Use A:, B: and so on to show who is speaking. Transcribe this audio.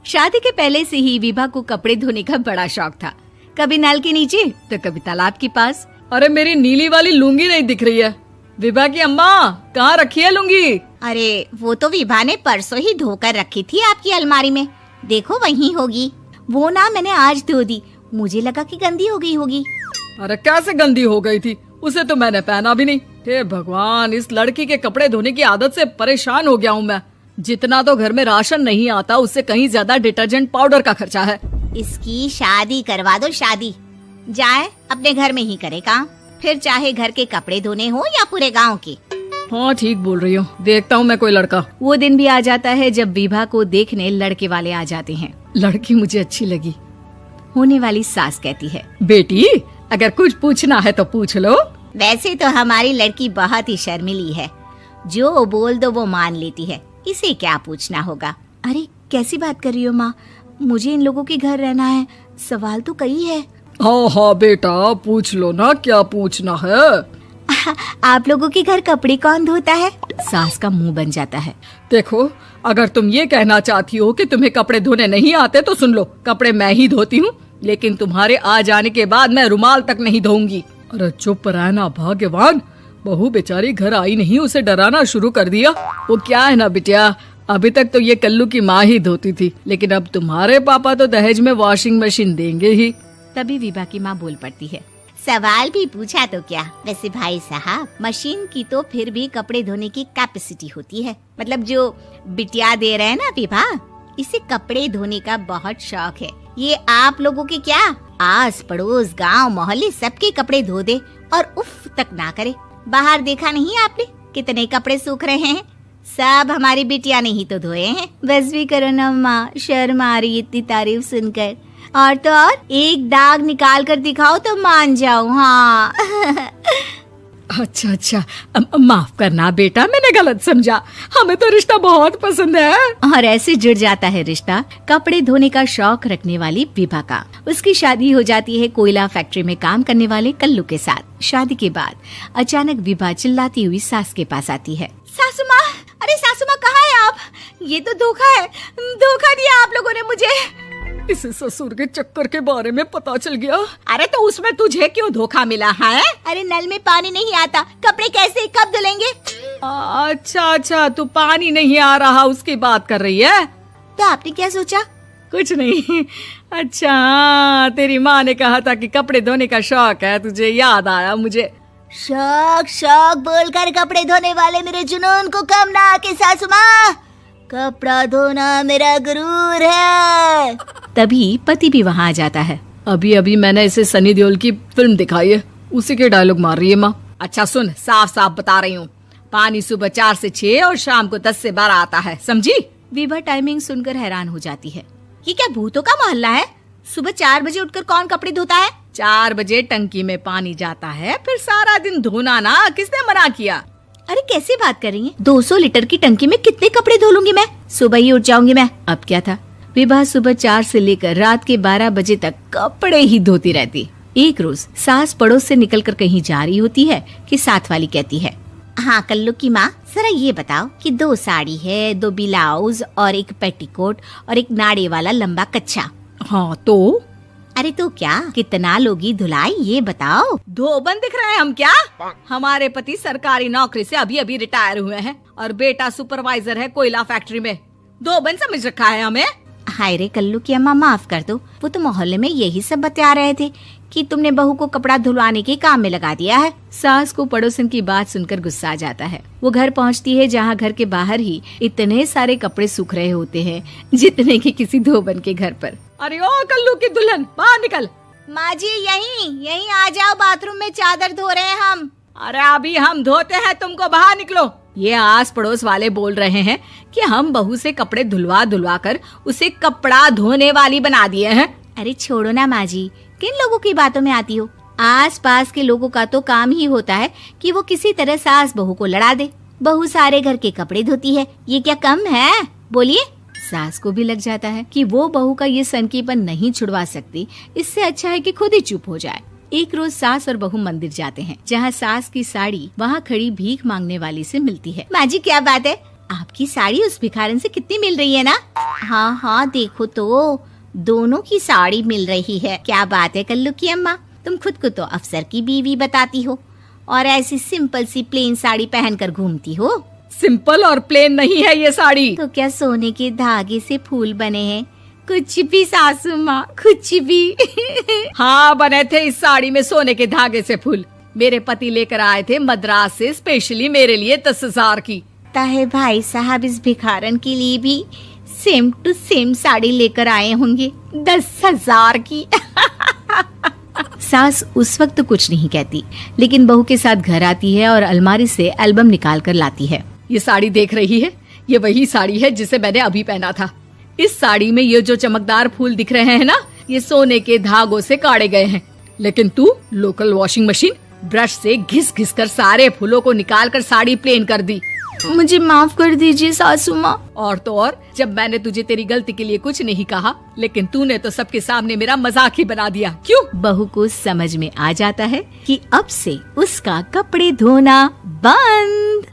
A: शादी के पहले से ही विभा को कपड़े धोने का बड़ा शौक था। कभी नल के नीचे तो कभी तालाब के पास।
B: अरे मेरी नीली वाली लुंगी नहीं दिख रही है। विभा की अम्मा, कहाँ रखी है लुंगी?
C: अरे वो तो विभा ने परसों ही धोकर रखी थी आपकी अलमारी में, देखो वहीं होगी। वो ना मैंने आज धो दी, मुझे लगा कि गंदी हो गई होगी।
B: अरे कैसे गंदी हो गई थी, उसे तो मैंने पहना भी नहीं। हे भगवान, इस लड़की के कपड़े धोने की आदत से परेशान हो गया हूँ मैं। जितना तो घर में राशन नहीं आता, उससे कहीं ज्यादा डिटर्जेंट पाउडर का खर्चा है।
C: इसकी शादी करवा दो, शादी जाए अपने घर में ही करे काम, फिर चाहे घर के कपड़े धोने हो या पूरे गांव के।
B: हाँ ठीक बोल रही हो, देखता हूँ मैं कोई लड़का।
A: वो दिन भी आ जाता है जब विभा को देखने लड़के वाले आ जाते हैं।
B: लड़की मुझे अच्छी लगी।
A: होने वाली सास कहती है,
B: बेटी अगर कुछ पूछना है तो पूछ लो।
C: वैसे तो हमारी लड़की बहुत ही शर्मीली है, जो बोल दो वो मान लेती है, इसे क्या पूछना होगा।
A: अरे कैसी बात कर रही हो माँ, मुझे इन लोगों के घर रहना है, सवाल तो कई है।
B: हाँ हाँ बेटा, पूछ लो ना, क्या पूछना है।
A: आप लोगों के घर कपड़े कौन धोता है? सास का मुंह बन जाता है।
B: देखो, अगर तुम ये कहना चाहती हो कि तुम्हें कपड़े धोने नहीं आते तो सुन लो, कपड़े मैं ही धोती हूँ, लेकिन तुम्हारे आ जाने के बाद मैं रुमाल तक नहीं धोऊंगी। अरे चुप रहना भाग्यवान, बहू बेचारी घर आई नहीं, उसे डराना शुरू कर दिया। वो क्या है ना बिटिया, अभी तक तो ये कल्लू की माँ ही धोती थी, लेकिन अब तुम्हारे पापा तो दहेज में वॉशिंग मशीन देंगे ही।
A: तभी विभा की माँ बोल पड़ती है,
C: सवाल भी पूछा तो क्या। वैसे भाई साहब, मशीन की तो फिर भी कपड़े धोने की कैपेसिटी होती है, मतलब जो बिटिया दे रहे हैं ना विभा, इसे कपड़े धोने का बहुत शौक है। ये आप लोगों के क्या, आस पड़ोस गांव मोहल्ले सबके कपड़े धो दे और उफ तक ना करे। बाहर देखा नहीं आपने कितने कपड़े सूख रहे हैं, सब हमारी बिटिया ने ही तो धोए हैं।
A: बस भी करो ना माँ, शर्म आ रही इतनी तारीफ सुनकर। और तो और एक दाग निकाल कर दिखाओ तो मान जाऊं। हाँ
B: अच्छा, माफ करना बेटा, मैंने गलत समझा, हमें तो रिश्ता बहुत पसंद है।
A: और ऐसे जुड़ जाता है रिश्ता कपड़े धोने का शौक रखने वाली विभा का। उसकी शादी हो जाती है कोयला फैक्ट्री में काम करने वाले कल्लू के साथ। शादी के बाद अचानक विभा चिल्लाती हुई सास के पास आती है।
C: सासू माँ, अरे सासू माँ कहाँ है आप? ये तो धोखा है, धोखा दिया आप लोगों ने मुझे।
B: इसे ससुर के चक्कर के बारे में पता चल गया।
C: अरे तो उसमें तुझे क्यों धोखा मिला है? अरे नल में पानी नहीं आता, कपड़े कैसे कब धुलेंगे?
B: अच्छा, तू पानी नहीं आ रहा उसकी बात कर रही है।
C: तो आपने क्या सोचा?
B: कुछ नहीं। अच्छा, तेरी माँ ने कहा था कि कपड़े धोने का शौक है तुझे, याद आया मुझे।
C: शौक बोलकर कपड़े धोने वाले मेरे जुनून को कम ना आके सासू माँ, कपड़ा धोना मेरा गुरूर है।
A: तभी पति भी वहाँ आ जाता है।
B: अभी मैंने इसे सनी देओल की फिल्म दिखाई है, उसी के डायलॉग मार रही है माँ। अच्छा सुन, साफ बता रही हूँ, पानी सुबह 4 से 6 और शाम को 10 से 12 आता है, समझी?
A: विभा टाइमिंग सुनकर हैरान हो जाती है।
C: ये क्या भूतों का मोहल्ला है? सुबह 4 बजे उठकर कौन कपड़े धोता है?
B: 4 बजे टंकी में पानी जाता है, फिर सारा दिन धोना ना, किसने मना किया?
A: अरे कैसी बात कर रही हैं? 200 लीटर की टंकी में कितने कपड़े धो लूंगी मैं, सुबह ही उठ जाऊंगी मैं। अब क्या था, विभा सुबह 4 से लेकर रात के 12 बजे तक कपड़े ही धोती रहती। एक रोज सास पड़ोस से निकलकर कहीं जा रही होती है कि साथ वाली कहती है,
C: हाँ कल्लू की माँ, जरा ये बताओ कि 2 साड़ी है, 2 ब्लाउज और एक पेटीकोट और एक नाड़े वाला लंबा कच्छा।
B: हाँ तो?
C: अरे तो क्या, कितना लोगी धुलाई ये बताओ।
B: धोबन दिख रहे हैं हम क्या? हमारे पति सरकारी नौकरी से अभी रिटायर हुए हैं और बेटा सुपरवाइजर है कोयला फैक्ट्री में। धोबन समझ रखा है हमें।
C: हाय रे कल्लू की अम्मा, माफ कर दो, वो तो मोहल्ले में यही सब बता रहे थे कि तुमने बहू को कपड़ा धुलवाने के काम में लगा दिया है।
A: सास को पड़ोसन की बात सुनकर गुस्सा आ जाता है। वो घर पहुंचती है जहां घर के बाहर ही इतने सारे कपड़े सूख रहे होते हैं जितने कि किसी धोबन के घर पर।
B: अरे ओ कल्लू की दुल्हन, बाहर निकल।
C: माँ जी यहीं आ जाओ, बाथरूम में चादर धो रहे हैं हम।
B: अरे अभी हम धोते हैं, तुमको बाहर निकलो। ये आस पड़ोस वाले बोल रहे हैं कि हम बहू से कपड़े धुलवा कर उसे कपड़ा धोने वाली बना दिए हैं।
A: अरे छोड़ो ना माँ जी, किन लोगों की बातों में आती हो? आस पास के लोगों का तो काम ही होता है कि वो किसी तरह सास बहू को लड़ा दे। बहू सारे घर के कपड़े धोती है, ये क्या कम है? बोलिए। सास को भी लग जाता है कि वो बहू का ये सनकीपन नहीं छुड़वा सकती, इससे अच्छा है कि खुद ही चुप हो जाए। एक रोज सास और बहू मंदिर जाते हैं, जहाँ सास की साड़ी वहाँ खड़ी भीख मांगने वाली से मिलती है।
C: माँ जी क्या बात है, आपकी साड़ी उस भिखारन से कितनी मिल रही है ना? हाँ हाँ देखो तो, दोनों की साड़ी मिल रही है। क्या बात है कल्लू की अम्मा, तुम खुद को तो अफसर की बीवी बताती हो और ऐसी सिंपल सी प्लेन साड़ी पहनकर घूमती हो।
B: सिंपल और प्लेन नहीं है ये साड़ी।
C: तो क्या सोने के धागे से फूल बने हैं? कुछ भी सासू माँ, कुछ भी।
B: हाँ बने थे इस साड़ी में सोने के धागे से फूल। मेरे पति लेकर आए थे मद्रास से स्पेशली मेरे लिए 10,000 की।
C: ताहे भाई साहब इस भिखारन के लिए भी सेम टू सेम साड़ी लेकर आए होंगे 10,000 की।
A: सास उस वक्त तो कुछ नहीं कहती, लेकिन बहू के साथ घर आती है और अलमारी से एल्बम निकाल कर लाती है।
B: ये साड़ी देख रही है, ये वही साड़ी है जिसे मैंने अभी पहना था। इस साड़ी में ये जो चमकदार फूल दिख रहे हैं ना, ये सोने के धागों से काढ़े गए हैं। लेकिन तू लोकल वॉशिंग मशीन ब्रश से घिस घिस कर सारे फूलों को निकाल कर साड़ी प्लेन कर दी।
A: मुझे माफ कर दीजिए सासू माँ।
B: और तो और, जब मैंने तुझे तेरी गलती के लिए कुछ नहीं कहा, लेकिन तूने तो सबके सामने मेरा मजाक ही बना दिया। क्यों?
A: बहू को समझ में आ जाता है कि अब से उसका कपड़े धोना बंद।